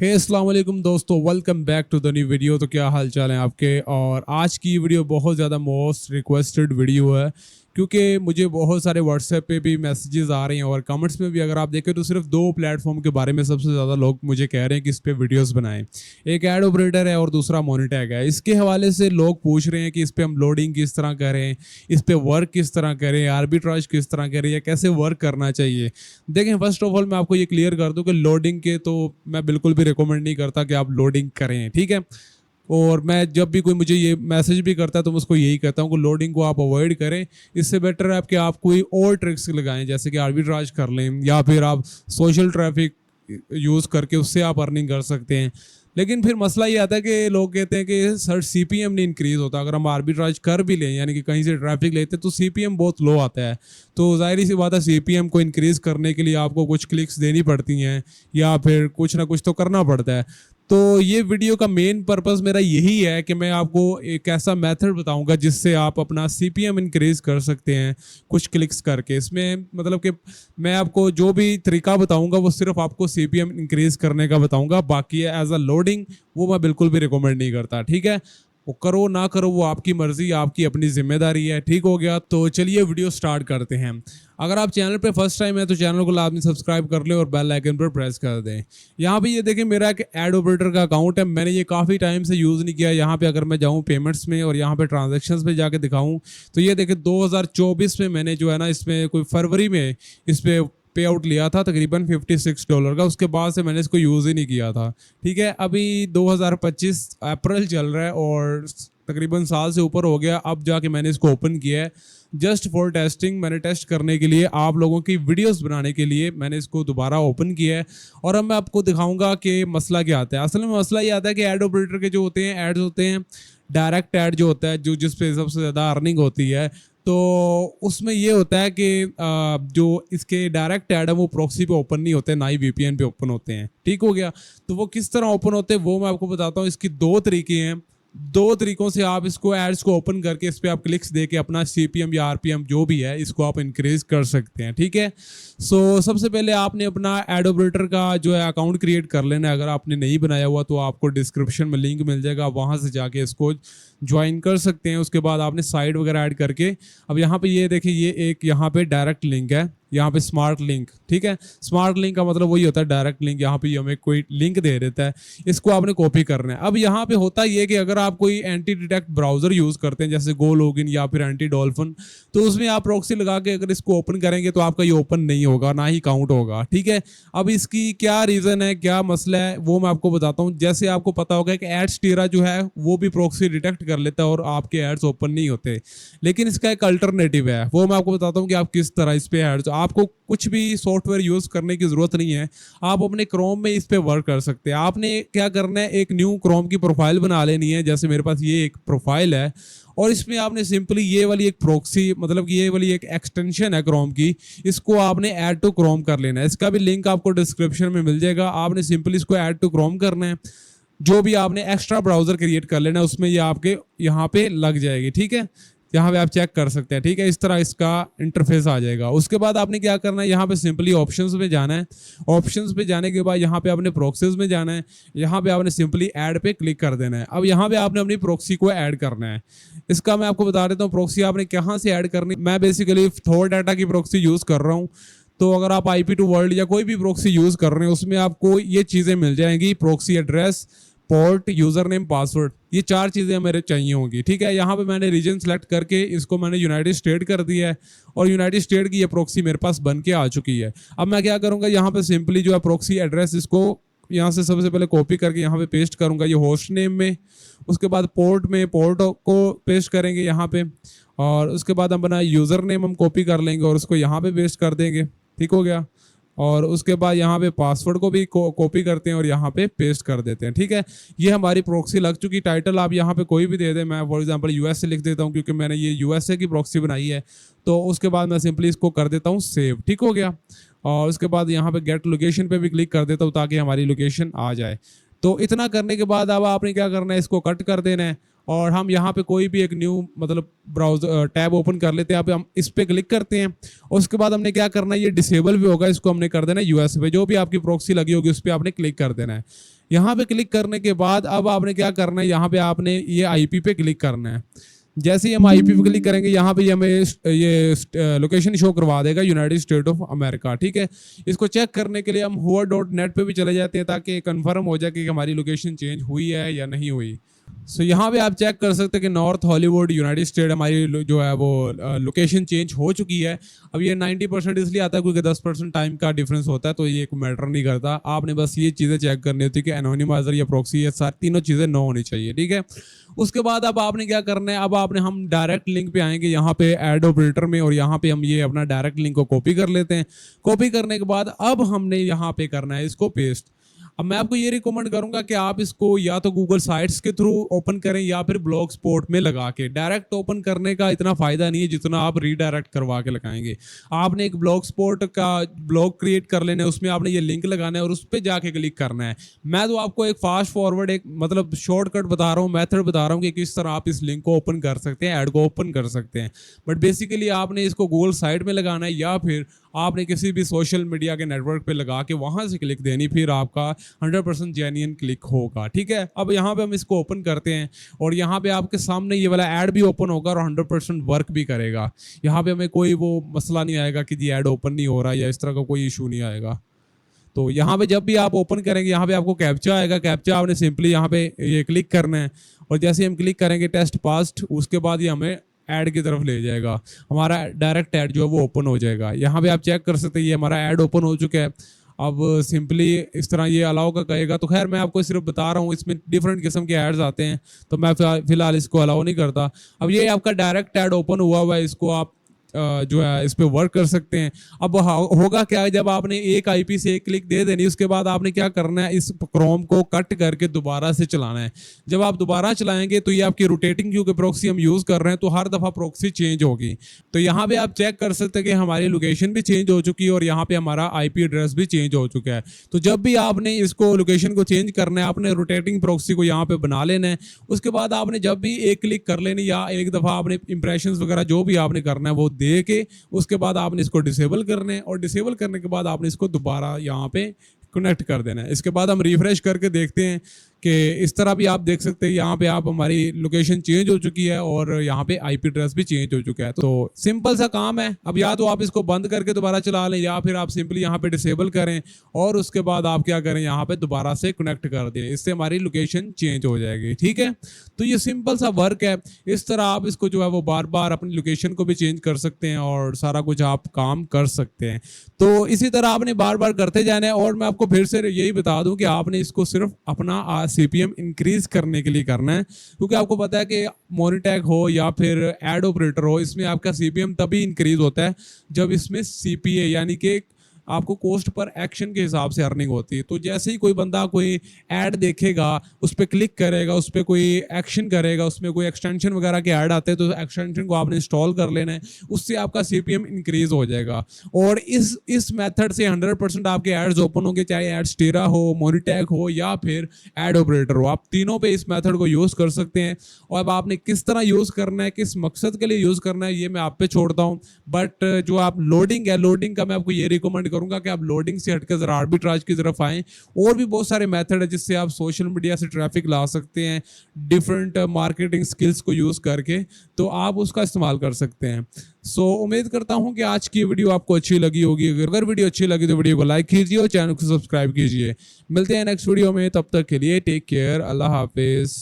हे अस्सलाम वालेकुम दोस्तों, welcome back to the new video. तो क्या हाल चाल है आपके। और आज की वीडियो बहुत ज़्यादा मोस्ट रिक्वेस्टेड वीडियो है क्योंकि मुझे बहुत सारे व्हाट्सएप पे भी मैसेजेस आ रहे हैं और कमेंट्स में भी अगर आप देखें तो सिर्फ दो प्लेटफॉर्म के बारे में सबसे ज़्यादा लोग मुझे कह रहे हैं कि इस पे वीडियोस बनाएं। एक ऐड ऑपरेटर है और दूसरा मोनेटैग है। इसके हवाले से लोग पूछ रहे हैं कि इस पे हम लोडिंग किस तरह करें, इस पे वर्क किस तरह करें, आर्बिट्राज किस तरह करें या कैसे वर्क करना चाहिए। देखें, फर्स्ट ऑफ ऑल मैं आपको ये क्लियर कर दूं कि लोडिंग के तो मैं बिल्कुल भी रिकमेंड नहीं करता कि आप लोडिंग करें, ठीक है। और मैं जब भी कोई मुझे ये मैसेज भी करता है तो मैं उसको यही कहता हूँ कि लोडिंग को आप अवॉइड करें। इससे बेटर है कि आप कोई और ट्रिक्स लगाएं, जैसे कि आर्बिट्राज कर लें या फिर आप सोशल ट्रैफिक यूज़ करके उससे आप अर्निंग कर सकते हैं। लेकिन फिर मसला ये आता है कि लोग कहते हैं कि सर सीपीएम नहीं इंक्रीज़ होता। अगर हम आर्बिट्राज कर भी लें, यानी कि कहीं से ट्रैफिक लेते हैं, तो सीपीएम बहुत लो आता है। तो ज़ाहिर सी बात है, सीपीएम को इंक्रीज़ करने के लिए आपको कुछ क्लिक्स देनी पड़ती हैं या फिर कुछ ना कुछ तो करना पड़ता है। तो ये वीडियो का मेन पर्पस मेरा यही है कि मैं आपको एक ऐसा मेथड बताऊंगा जिससे आप अपना सीपीएम इंक्रीज कर सकते हैं कुछ क्लिक्स करके। इसमें मतलब कि मैं आपको जो भी तरीका बताऊंगा वो सिर्फ आपको सीपीएम इंक्रीज करने का बताऊंगा। बाकी एज अ लोडिंग वो मैं बिल्कुल भी रिकमेंड नहीं करता, ठीक है। वो करो ना करो वो आपकी मर्जी, आपकी अपनी जिम्मेदारी है। ठीक हो गया, तो चलिए वीडियो स्टार्ट करते हैं। अगर आप चैनल पे फर्स्ट टाइम है तो चैनल को लाजमी सब्सक्राइब कर लें और बेल आइकन पर प्रेस कर दें। यहाँ पे ये देखें, मेरा एक एड ऑपरेटर का अकाउंट है। मैंने ये काफ़ी टाइम से यूज़ नहीं किया। यहाँ पे अगर मैं जाऊँ पेमेंट्स में और यहाँ पे ट्रांजेक्शन्स में जाके दिखाऊँ तो ये देखें 2024 में मैंने जो है ना, इसमें कोई फरवरी में इस पर पे आउट लिया था तकरीबन $56 का। उसके बाद से मैंने इसको यूज़ ही नहीं किया था, ठीक है। अभी 2025 अप्रैल चल रहा है और तकरीबन साल से ऊपर हो गया। अब जाके मैंने इसको ओपन किया है जस्ट फॉर टेस्टिंग। मैंने टेस्ट करने के लिए, आप लोगों की वीडियोस बनाने के लिए मैंने इसको दोबारा ओपन किया है। और अब मैं आपको दिखाऊंगा कि मसला क्या आता है। असल में मसला ये आता है कि एड ऑपरेटर के जो होते हैं, एड्स होते हैं, डायरेक्ट ऐड जो होता है, जो जिस पे सबसे ज़्यादा अर्निंग होती है, तो उसमें ये होता है कि जो इसके डायरेक्ट ऐड है वो प्रॉक्सी पे ओपन नहीं होते, ना ही वीपीएन पे ओपन होते हैं। ठीक हो गया। तो वो किस तरह ओपन होते हैं वो मैं आपको बताता हूँ। इसकी दो तरीके हैं। दो तरीकों से आप इसको एड्स को ओपन करके इस पर आप क्लिक्स दे के अपना सीपीएम या आरपीएम जो भी है इसको आप इंक्रीज कर सकते हैं, ठीक है। सो सबसे पहले आपने अपना एड ऑपरेटर का जो है अकाउंट क्रिएट कर लेना है। अगर आपने नहीं बनाया हुआ तो आपको डिस्क्रिप्शन में लिंक मिल जाएगा, वहाँ से जाके इसको ज्वाइन कर सकते हैं। उसके बाद आपने साइट वगैरह ऐड करके, अब यहाँ पे ये देखिए, ये एक यहाँ पे डायरेक्ट लिंक है, यहाँ पे स्मार्ट लिंक, ठीक है। स्मार्ट लिंक का मतलब वही होता है डायरेक्ट लिंक। यहाँ पे हमें कोई लिंक दे देता है, इसको आपने कॉपी करना है। अब यहाँ पे होता ये कि अगर आप कोई एंटी डिटेक्ट ब्राउजर यूज करते हैं जैसे गो लॉगिन या फिर एंटी डॉल्फिन, तो उसमें आप प्रॉक्सी लगा के अगर इसको ओपन करेंगे तो आपका ये ओपन नहीं होगा, ना ही काउंट होगा, ठीक है। अब इसकी क्या रीजन है, क्या मसला है, वो मैं आपको बताता हूँ। जैसे आपको पता होगा कि एड्स टीरा जो है वो भी प्रॉक्सी डिटेक्ट कर लेता है और आपके एड्स ओपन नहीं होते। लेकिन इसका एक अल्टरनेटिव है, वो मैं आपको बताता हूँ कि आप किस तरह इस पे एड्स, आपको कुछ भी सॉफ्टवेयर यूज करने की जरूरत नहीं है। आप अपने क्रोम में इस पे वर्क कर सकते हैं। आपने क्या करना है, एक न्यू क्रोम की प्रोफाइल बना लेनी है। जैसे मेरे पास ये एक प्रोफाइल है और इसमें आपने सिंपली ये वाली एक प्रॉक्सी, मतलब ये वाली एक एक्सटेंशन है क्रोम की, इसको आपने ऐड टू क्रोम कर लेना है। इसका भी लिंक आपको डिस्क्रिप्शन में मिल जाएगा। आपने सिंपली इसको ऐड टू क्रोम करना है। जो भी आपने एक्स्ट्रा ब्राउजर क्रिएट कर लेना है उसमें ये आपके यहाँ पे लग जाएगी, ठीक है। यहाँ पे आप चेक कर सकते हैं, ठीक है। इस तरह इसका इंटरफेस आ जाएगा। उसके बाद आपने क्या करना है, यहाँ पे सिंपली ऑप्शंस में जाना है। ऑप्शंस पे जाने के बाद यहाँ पे आपने प्रॉक्सीज में जाना है। यहाँ पे आपने सिंपली ऐड पे क्लिक कर देना है। अब यहाँ पे आपने अपनी प्रॉक्सी को ऐड करना है। इसका मैं आपको बता देता हूँ प्रॉक्सी आपने कहाँ से ऐड करनी। मैं बेसिकली थॉर डाटा की प्रॉक्सी यूज़ कर रहा हूँ। तो अगर आप IP2 वर्ल्ड या कोई भी प्रॉक्सी यूज़ कर रहे हैं उसमें आपको ये चीज़ें मिल जाएंगी, proxy address, port, user name, password, ये चार चीज़ें मेरे चाहिए होंगी, ठीक है। यहाँ पे मैंने रीजन सेलेक्ट करके इसको मैंने यूनाइटेड स्टेट कर दिया है और यूनाइटेड स्टेट की ये प्रॉक्सी मेरे पास बन के आ चुकी है। अब मैं क्या करूँगा, यहाँ पे सिंपली जो है प्रॉक्सी एड्रेस इसको यहाँ से सबसे पहले कॉपी करके यहाँ पे पेस्ट करूँगा ये होस्ट नेम में। उसके बाद पोर्ट में पोर्ट को पेस्ट करेंगे यहाँ पे, और उसके बाद हम अपना यूज़र नेम हम कॉपी कर लेंगे और उसको यहाँ पे पेस्ट कर देंगे, ठीक हो गया। और उसके बाद यहाँ पे पासवर्ड को भी कॉपी करते हैं और यहाँ पे पेस्ट कर देते हैं, ठीक है। ये हमारी प्रॉक्सी लग चुकी। टाइटल आप यहाँ पे कोई भी दे दें, मैं फॉर एग्जांपल यूएसए लिख देता हूँ क्योंकि मैंने ये यूएसए की प्रॉक्सी बनाई है। तो उसके बाद मैं सिंपली इसको कर देता हूँ सेव, ठीक हो गया। और उसके बाद यहाँ पे गेट लोकेशन पे भी क्लिक कर देता हूँ ताकि हमारी लोकेशन आ जाए। तो इतना करने के बाद अब आपने क्या करना है, इसको कट कर देना है और हम यहाँ पे कोई भी एक न्यू मतलब ब्राउजर टैब ओपन कर लेते हैं। यहाँ पे हम इस पे क्लिक करते हैं और उसके बाद हमने क्या करना है, ये डिसेबल भी होगा, इसको हमने कर देना है यूएस पे। जो भी आपकी प्रॉक्सी लगी होगी उस पर आपने क्लिक कर देना है। यहाँ पे क्लिक करने के बाद अब आपने क्या करना है, यहाँ पे आपने ये आईपी पे क्लिक करना है। जैसे ही हम आईपी पे क्लिक करेंगे यहाँ पे हमें ये लोकेशन शो करवा देगा यूनाइटेड स्टेट ऑफ अमेरिका। ठीक है, इसको चेक करने के लिए हम hover.net पे भी चले जाते हैं ताकि कंफर्म हो जाए कि हमारी लोकेशन चेंज हुई है या नहीं हुई। सो यहाँ पे आप चेक कर सकते हैं कि नॉर्थ हॉलीवुड यूनाइटेड स्टेट हमारी जो है वो लोकेशन चेंज हो चुकी है। अब ये 90% इसलिए आता है क्योंकि 10% टाइम का डिफरेंस होता है, तो ये एक मैटर नहीं करता। आपने बस ये चीज़ें चेक करनी होती है कि एनोनिमाइजर या प्रॉक्सी, ये सारी तीनों चीज़ें नो होनी चाहिए। ठीक है, उसके बाद अब आपने क्या करना है, अब आपने हम डायरेक्ट लिंक पे आएंगे यहाँ पे ऐड ऑपरेटर में, और यहाँ पे हम ये अपना डायरेक्ट लिंक को कॉपी कर लेते हैं। कॉपी करने के बाद अब हमने यहाँ पे करना है इसको पेस्ट। अब मैं आपको ये रिकमेंड करूंगा कि आप इसको या तो गूगल साइट्स के थ्रू ओपन करें या फिर ब्लॉग स्पॉट में लगा के। डायरेक्ट ओपन करने का इतना फायदा नहीं है जितना आप रीडायरेक्ट करवा के लगाएंगे। आपने एक ब्लॉग स्पॉट का ब्लॉग क्रिएट कर लेना है, उसमें आपने ये लिंक लगाना है और उस पर जाके क्लिक करना है। मैं तो आपको एक फास्ट फॉरवर्ड, एक मतलब शॉर्टकट बता रहा हूँ, मेथड बता रहा हूँ कि किस तरह आप इस लिंक को ओपन कर सकते हैं, ऐड को ओपन कर सकते हैं। बट बेसिकली आपने इसको गूगल साइट में लगाना है या फिर आपने किसी भी सोशल मीडिया के नेटवर्क पे लगा के वहां से क्लिक देनी, फिर आपका 100% जेन्युइन क्लिक होगा। ठीक है, अब यहाँ पे हम इसको ओपन करते हैं और यहाँ पे आपके सामने ये वाला ऐड भी ओपन होगा और 100% वर्क भी करेगा। यहाँ पे हमें कोई वो मसला नहीं आएगा कि जी ऐड ओपन नहीं हो रहा या इस तरह का कोई इशू नहीं आएगा। तो यहाँ पे जब भी आप ओपन करेंगे यहाँ पे आपको कैप्चा आएगा। कैप्चा आपने सिंपली यहाँ पे ये क्लिक करना है और जैसे हम क्लिक करेंगे टेस्ट पास्ट, उसके बाद ये हमें ऐड की तरफ ले जाएगा। हमारा डायरेक्ट ऐड जो है वो ओपन हो जाएगा। यहाँ पे आप चेक कर सकते हैं ये हमारा ऐड ओपन हो चुका है। अब सिंपली इस तरह ये अलाउ का कहेगा, तो खैर मैं आपको सिर्फ बता रहा हूँ, इसमें डिफरेंट किस्म के ऐड्स आते हैं तो मैं फिलहाल इसको अलाउ नहीं करता। अब ये आपका डायरेक्ट ऐड ओपन हुआ हुआ है, इसको आप जो है इस पे वर्क कर सकते हैं। अब होगा क्या, जब आपने एक आईपी से एक क्लिक दे देनी, उसके बाद आपने क्या करना है, इस क्रोम को कट करके दोबारा से चलाना है। जब आप दोबारा चलाएंगे तो ये आपकी रोटेटिंग क्योंकि प्रॉक्सी हम यूज कर रहे हैं तो हर दफा प्रॉक्सी चेंज होगी। तो यहाँ पे आप चेक कर सकते हैं कि हमारी लोकेशन भी चेंज हो चुकी है और यहाँ पे हमारा आईपी एड्रेस भी चेंज हो चुका है। तो जब भी आपने इसको लोकेशन को चेंज करना है, आपने रोटेटिंग प्रॉक्सी को यहाँ पे बना लेना है। उसके बाद आपने जब भी एक क्लिक कर लेनी या एक दफा आपने इंप्रेशंस वगैरह जो भी आपने करना है वो दे के उसके बाद आपने इसको डिसेबल करना है और डिसेबल करने के बाद आपने इसको दोबारा यहाँ पे कनेक्ट कर देना है। इसके बाद हम रिफ्रेश करके देखते हैं कि इस तरह भी आप देख सकते हैं यहाँ पे आप हमारी लोकेशन चेंज हो चुकी है और यहाँ पे आईपी एड्रेस भी चेंज हो चुका है। तो सिंपल सा काम है। अब या तो आप इसको बंद करके दोबारा चला लें या फिर आप सिंपली यहाँ पे डिसेबल करें और उसके बाद आप क्या करें, यहाँ पे दोबारा से कनेक्ट कर दें। इससे हमारी लोकेशन चेंज हो जाएगी। ठीक है, तो ये सिंपल सा वर्क है। इस तरह आप इसको जो है वो बार बार अपनी लोकेशन को भी चेंज कर सकते हैं और सारा कुछ आप काम कर सकते हैं। तो इसी तरह आपने बार बार करते जाना है। और मैं आपको फिर से यही बता दूं कि आपने इसको सिर्फ अपना सीपीएम इंक्रीज करने के लिए करना है, क्योंकि आपको पता है कि मोनिटैग हो या फिर एड ऑपरेटर हो, इसमें आपका सीपीएम तभी इंक्रीज होता है जब इसमें सीपीए यानी कि आपको कोस्ट पर एक्शन के हिसाब से अर्निंग होती है। तो जैसे ही कोई बंदा कोई ऐड देखेगा, उस पर क्लिक करेगा, उस पर कोई एक्शन करेगा, उसमें कोई एक्सटेंशन वगैरह के ऐड आते हैं तो एक्सटेंशन को आपने इंस्टॉल कर लेना है, उससे आपका सीपीएम इंक्रीज हो जाएगा। और इस मेथड से 100% आपके एड्स ओपन होंगे, चाहे एड्स टेरा हो, मोनिटैग हो या फिर एड ऑपरेटर हो। आप तीनों पे इस मेथड को यूज़ कर सकते हैं। और अब आपने किस तरह यूज़ करना है, किस मकसद के लिए यूज़ करना है, ये मैं आप पे छोड़ता हूँ। बट जो आप लोडिंग है, लोडिंग का मैं आपको ये रिकमेंड करूंगा कि आप लोडिंग से हटकर जरा आर्बिट्राज की तरफ आएं। और भी बहुत सारे मेथड है जिससे आप सोशल मीडिया से ट्रैफिक ला सकते हैं डिफरेंट मार्केटिंग स्किल्स को यूज करके, तो आप उसका इस्तेमाल कर सकते हैं। सो उम्मीद करता हूं कि आज की वीडियो आपको अच्छी लगी होगी। अगर वीडियो अच्छी लगी तो वीडियो को लाइक कीजिए और चैनल को सब्सक्राइब कीजिए। मिलते हैं नेक्स्ट वीडियो में, तब तक के लिए टेक केयर, अल्लाह हाफिज।